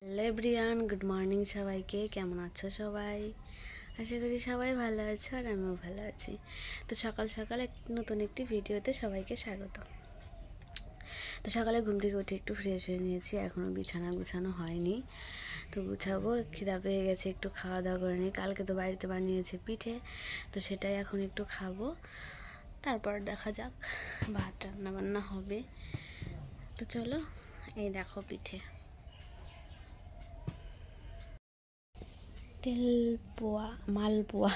Hello everyone, good morning সবাইকে। কেমন আছো সবাই? আশা করি সবাই ভালো আছো আর আমিও ভালো আছি। তো সকাল সকাল নতুন একটি ভিডিওতে সবাইকে স্বাগত। তো সকালে ঘুম থেকে উঠে একটু ফ্রেশ হয়ে নিয়েছি, এখনও বিছানা গুছানো হয়নি, তো গুছাবো। খিদা পেয়ে গেছে, একটু খাওয়া দাওয়া করে নিই। কালকে তো বাড়িতে বানিয়েছে পিঠে, তো সেটাই এখন একটু খাবো, তারপর দেখা যাক ভাত রান্না বান্না হবে। তো চলো, এই দেখো পিঠে, তেল পোয়া, মালপোয়া।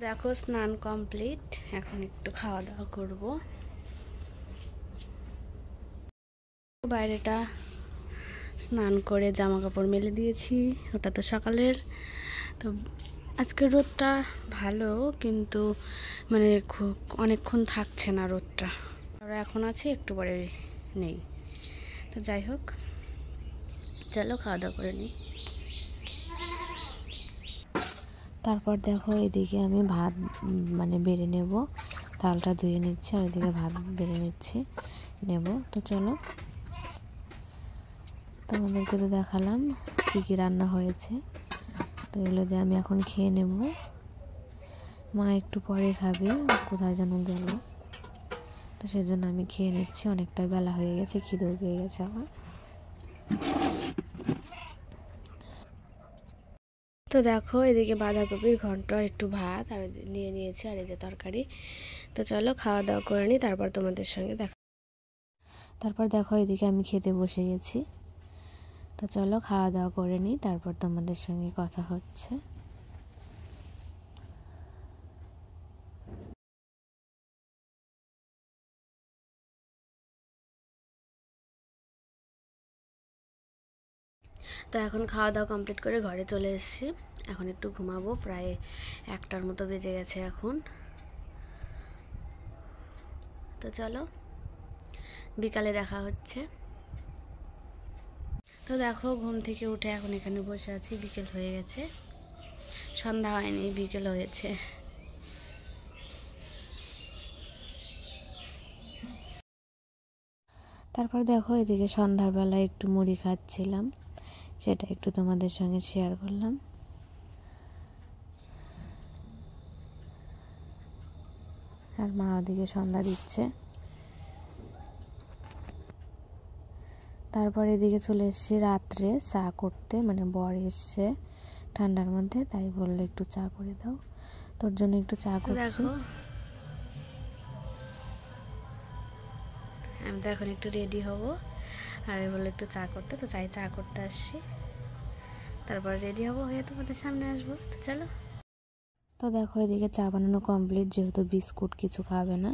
দেখো স্নান কমপ্লিট, এখন একটু খাওয়া দাওয়া করব। বাইরেটা স্নান করে জামা কাপড় মেলে দিয়েছি, ওটা তো সকালের। তো আজকের রোদটা ভালো, কিন্তু মানে অনেকক্ষণ থাকছে না রোদটা, আর এখন আছে, একটু পরে নেই। তো যাই হোক, চলো খাওয়া দাওয়া করে নিই। তারপর দেখো এদিকে আমি ভাত বেড়ে নেব, চালটা ধুয়ে নিচ্ছি, আর এদিকে ভাত বেড়ে নেব। তো চলো, তোমাদেরকে তো দেখালাম কী কী রান্না হয়েছে। তো এগুলো যে আমি এখন খেয়ে নেব, মা একটু পরে খাবে, কোথায় যেন গেল, তো সেজন্য আমি খেয়ে নিচ্ছি। অনেকটা বেলা হয়ে গেছে, খিদেও পেয়ে গেছে আমার। তো দেখো এদিকে বাঁধাকপির ঘন্ট আর একটু ভাত আর নিয়ে নিয়েছি, আর এই যে তরকারি। তো চলো খাওয়া দাওয়া করে নিই, তারপর তোমাদের সঙ্গে তারপর দেখো এদিকে আমি খেতে বসে গেছি। তো চলো খাওয়া দাওয়া করে নিই, তারপর তোমাদের সঙ্গে কথা হচ্ছে। তো এখন খাওয়া দাওয়া কমপ্লিট করে ঘরে চলে এসেছি, এখন একটু ঘুমাবো। প্রায় 1টার মতো বেজে গেছে এখন। তো চলো, বিকালে দেখা হচ্ছে। তো দেখো ঘুম থেকে উঠে এখন এখানে বসে আছি, বিকেল হয়ে গেছে, সন্ধ্যা হয়নি, বিকেল হয়েছে। তারপর দেখো এদিকে সন্ধ্যার বেলায় একটু মুড়ি খাচ্ছিলাম, সেটা একটু তোমাদের সঙ্গে শেয়ার করলাম। আর মা ওদিকে সন্ধ্যা দিচ্ছে। তারপর এদিকে চলে এসেছি রাত্রে চা করতে, বর এসছে ঠান্ডার মধ্যে, তাই বললো একটু চা করে দাও, তোর জন্য একটু চা করছি। আমি তো এখন একটু রেডি হব, আর বললো একটু চা করতে, তো চা করতে আসছি। তারপর রেডি হবো, হয়ে তোমাদের সামনে আসবো। তো চলো। তো দেখো এদিকে চা বানানো কমপ্লিট, যেহেতু বিস্কুট কিছু খাবে না,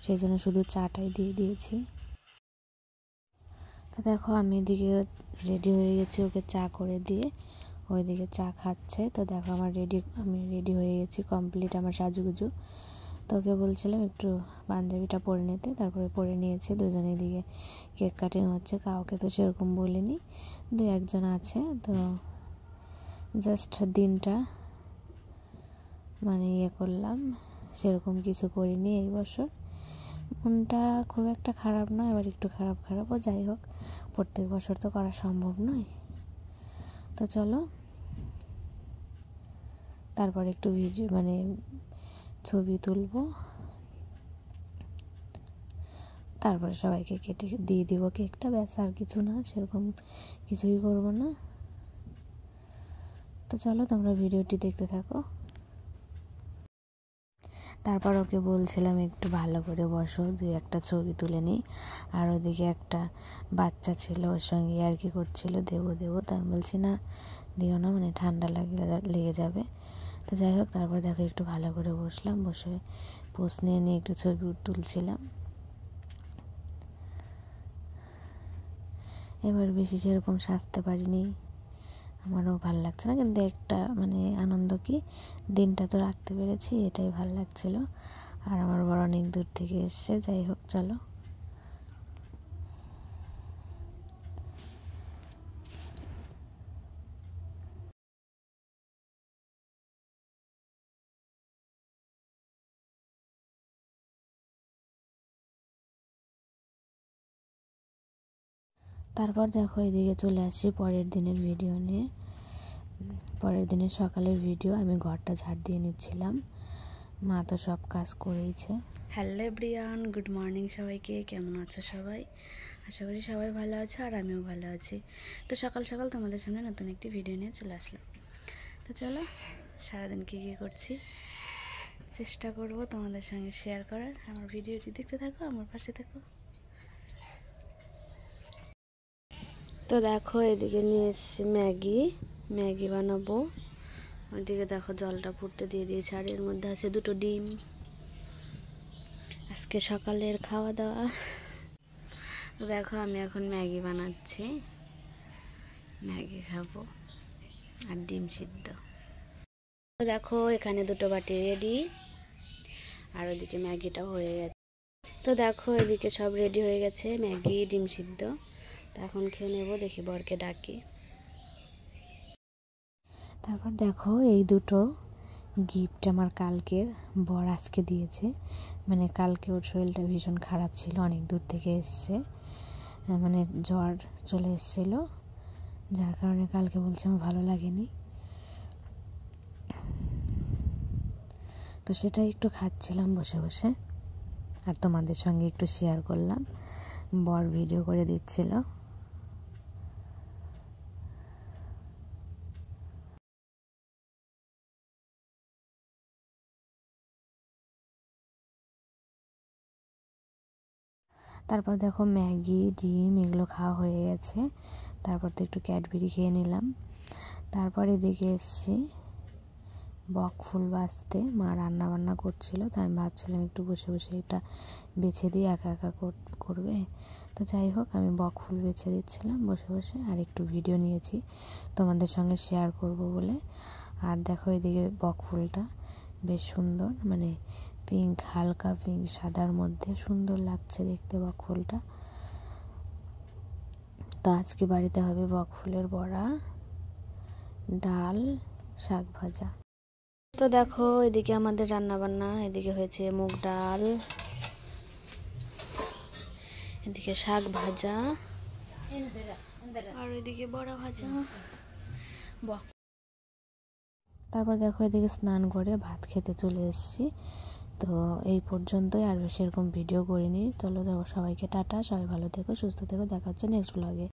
সেই জন্য শুধু চাটাই দিয়ে দিয়েছি। তো দেখো আমি এদিকে রেডি হয়ে গেছি, ওকে চা করে দিয়ে ওইদিকে চা খাচ্ছে। তো দেখো আমি রেডি হয়ে গেছি কমপ্লিট, আমার সাজুগুজু। তো ওকে বলছিলাম একটু পাঞ্জাবিটা পরে নিতে, তারপরে পরে নিয়েছে। দুজনে দিকে কেক কাটিং হচ্ছে, কাউকে তো সেরকম বলিনি, 2-1জন আছে। তো জাস্ট দিনটা করলাম, সেরকম কিছু করিনি এই বছর। মনটা খুব একটা খারাপ নয়, আবার একটু খারাপও, যাই হোক, প্রত্যেক বছর তো করা সম্ভব নয়। তো চলো, তারপর একটু ভিডিও ছবি তুলবো, তারপরে সবাইকে কেটে দিয়ে দিব কেকটা, ব্যাস, আর কিছু না, সেরকম কিছুই করব না। তো চলো তোমরা ভিডিওটি দেখতে থাকো। তারপর ওকে বলছিলাম একটু ভালো করে বসো, 2-1টা ছবি তুলে নিই। আর ওদিকে একটা বাচ্চা ছিল, ওর সঙ্গে আর কি করছিল, দেবো, তো আমি বলছি না, দিও না, ঠান্ডা লেগে যাবে। তো যাই হোক, তারপর দেখো একটু ভালো করে বসলাম, বসে পোজ নিয়ে একটু ছবি তুলছিলাম। এবার বেশি সেরকম সাজতে পারিনি, আমারও ভালো লাগছে না, কিন্তু একটা আনন্দ কি, দিনটা তো রাখতে পেরেছি, এটাই ভালো লাগছিল। আর আমার বড় অনেক দূর থেকে এসছে, যাই হোক চলো। তারপর দেখো এদিকে চলে আসি পরের দিনের ভিডিও নিয়ে। পরের দিনের সকালের ভিডিও। আমি ঘরটা ঝাড় দিয়ে নিচ্ছিলাম, মা তো সব কাজ করেইছে। হ্যালো এভরিওয়ান, গুড মর্নিং সবাইকে। কেমন আছো সবাই? আশা করি সবাই ভালো আছে আর আমিও ভালো আছি। তো সকাল সকাল তোমাদের সামনে নতুন একটি ভিডিও নিয়ে চলে আসলাম। তো চলো সারাদিন কী কী করছি চেষ্টা করব তোমাদের সঙ্গে শেয়ার করার। আমার ভিডিওটি দেখতে থাকো, আমার পাশে থাকো। তো দেখো এদিকে নিয়ে এসেছি ম্যাগি বানাবো। ওইদিকে দেখো জলটা ফুটতে দিয়ে দিয়েছি, আর এর মধ্যে আছে 2টো ডিম। আজকে সকালের খাওয়া দাওয়া। তো দেখো আমি এখন ম্যাগি বানাচ্ছি, ম্যাগি খাবো আর ডিম সিদ্ধ। তো দেখো এখানে 2টো বাটি রেডি, আর ওইদিকে ম্যাগিটাও হয়ে গেছে। তো দেখো এদিকে সব রেডি হয়ে গেছে, ম্যাগি ডিম সিদ্ধ। তো এখন খেয়ে নেবো, দেখি বরকে ডাকি। তারপর দেখো এই 2টো গিফট আমার কালকের, বর আজকে দিয়েছে। মানে কালকে ওর শরীরটা ভীষণ খারাপ ছিল, অনেক দূর থেকে এসছে, মানে জ্বর চলে এসেছিলো, যার কারণে কালকে বলছে আমার ভালো লাগেনি। তো সেটা একটু খাচ্ছিলাম বসে বসে, আর তোমাদের সঙ্গে একটু শেয়ার করলাম। বর ভিডিও করে দিচ্ছিল। তারপর দেখো ম্যাগি ডিম এগুলো খাওয়া হয়ে গেছে। তারপর তো একটু ক্যাডবেরি খেয়ে নিলাম। তারপর এদিকে এসছি বক ফুল বাছতে, মা রান্না বান্না করছিল, তাই আমি ভাবছিলাম একটু বসে বসে এটা বেছে দিয়ে একা একা করবে। তো যাই হোক আমি বক ফুল বেছে দিচ্ছিলাম বসে বসে, আর একটু ভিডিও নিয়েছি তোমাদের সঙ্গে শেয়ার করব বলে। আর দেখো এদিকে বক ফুলটা বেশ সুন্দর, মানে পিঙ্ক, হালকা পিঙ্ক সাদার মধ্যে সুন্দর লাগছে দেখতে বক ফুলটা। তো আজকে বাড়িতে হবে বক ফুলের বড়া, ডাল, শাক ভাজা। তো দেখো এদিকে আমাদের রান্না বান্না, এদিকে হয়েছে মুগ ডাল, এদিকে শাক ভাজা, আর এদিকে বড়া ভাজা। তারপর দেখো এদিকে স্নান করে ভাত খেতে চলে এসেছি। তো এই পর্যন্তই, আর সেরকম ভিডিও করিনি। চলো সবাইকে টাটা, সবাই ভালো থেকো, সুস্থ থেকো, দেখা হচ্ছে নেক্সট ব্লগে।